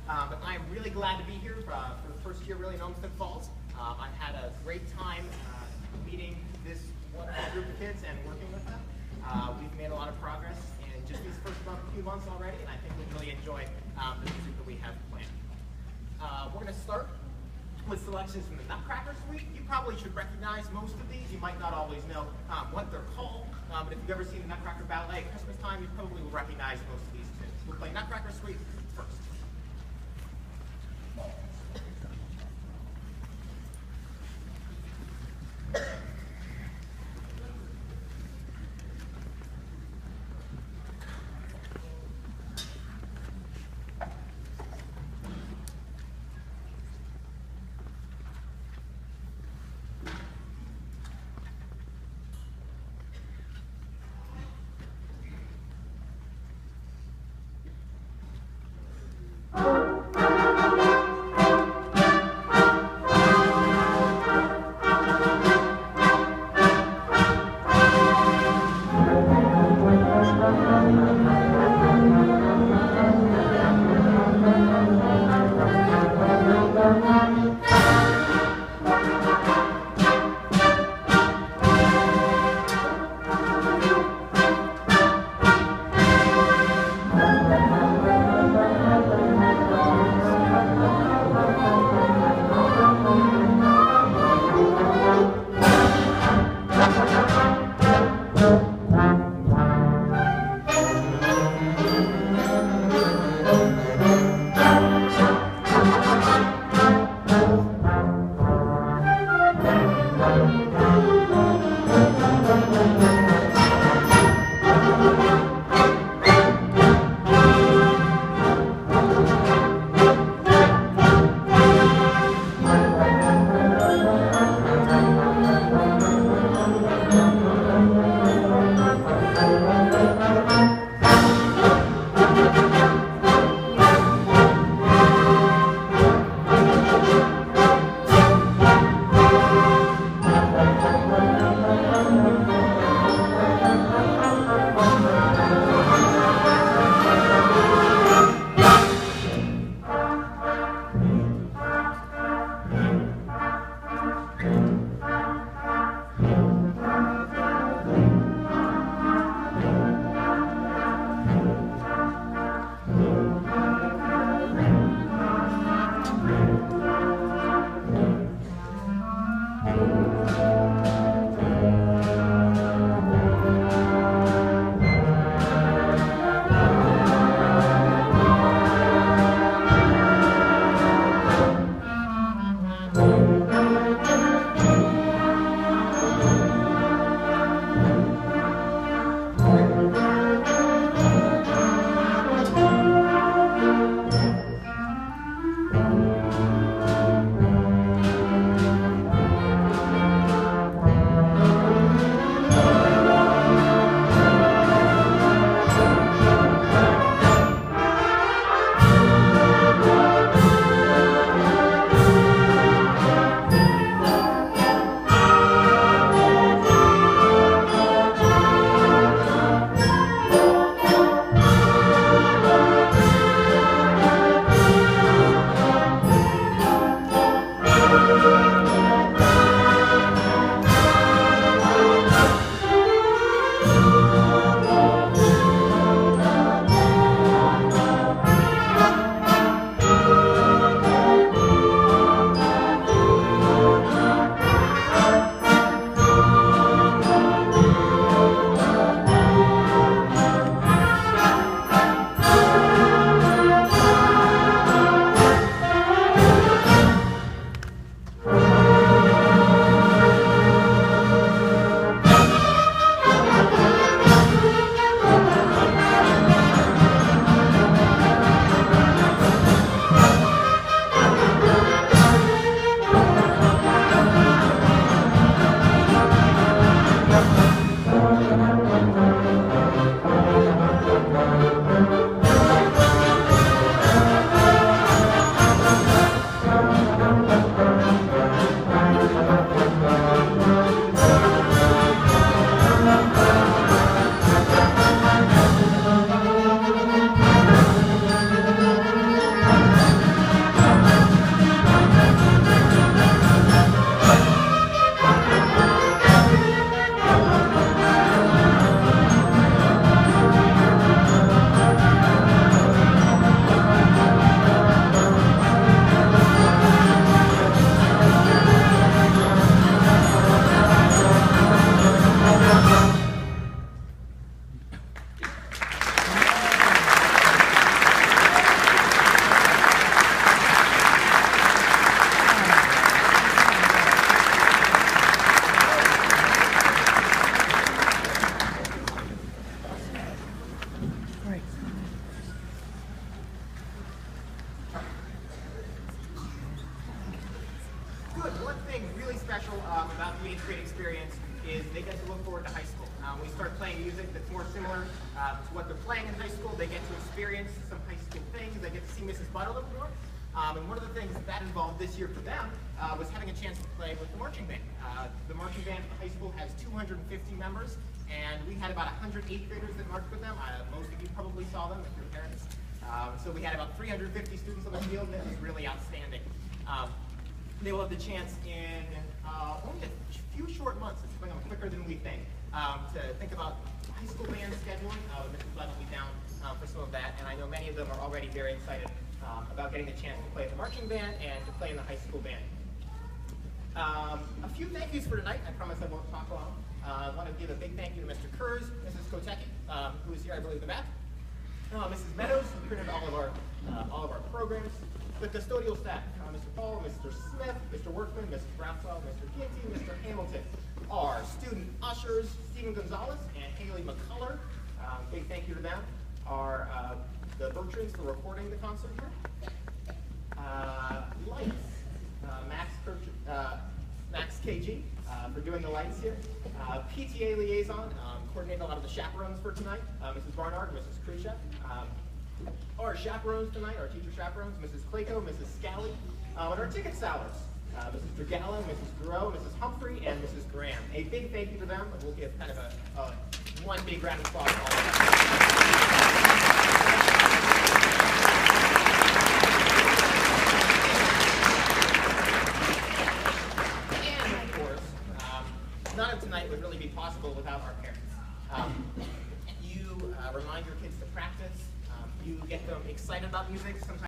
But I am really glad to be here for the first year really in Olmstead Falls. I've had a great time meeting this wonderful group of kids and working with them. We've made a lot of progress in just these first few months already, and I think we'll really enjoy the music that we have planned. We're going to start with selections from the Nutcracker Suite. You probably should recognize most of these. You might not always know what they're called, but if you've ever seen the Nutcracker Ballet at Christmas time, you probably will recognize most of these tunes. We'll play Nutcracker Suite first. one thing really special about the 8th grade experience is they get to look forward to high school. We start playing music that's more similar to what they're playing in high school. They get to experience some high school things. They get to see Mrs. Butt a little more. And one of the things that involved this year for them was having a chance to play with the marching band. The marching band at the high school has 250 members, and we had about 100 8th graders that marched with them. Most of you probably saw them with your parents. So we had about 350 students on the field, and it was really outstanding. They will have the chance in only a few short months, it's going on quicker than we think, to think about high school band scheduling. Mrs. Butt will be down for some of that, and I know many of them are already very excited about getting the chance to play in the marching band and to play in the high school band. A few thank yous for tonight. I promise I won't talk long. I want to give a big thank you to Mr. Kurz, Mrs. Kotecki, who is here, I believe, in the back. Mrs. Meadows, who printed all of our programs. The custodial staff, Mr. Paul, Mr. Smith, Mr. Workman, Mrs. Braswell, Mr. Kinsey, Mr. Hamilton. Our student ushers, Stephen Gonzalez and Haley McCullough. Big thank you to them. Our the Bertrands for recording the concert here. Lights, Max KG for doing the lights here. PTA liaison, coordinating a lot of the chaperones for tonight. Mrs. Barnard, Mrs. Khrushchev. Our chaperones tonight, our teacher chaperones, Mrs. Clayco, Mrs. Scally, and our ticket sellers, Mrs. Dragella, Mrs. Giroux, Mrs. Humphrey, and Mrs. Graham. A big thank you to them, and we'll give kind of one big round of applause to all of them. And of course, none of tonight would really be possible without our parents. You remind your kids to practice. You get them excited about music. Sometimes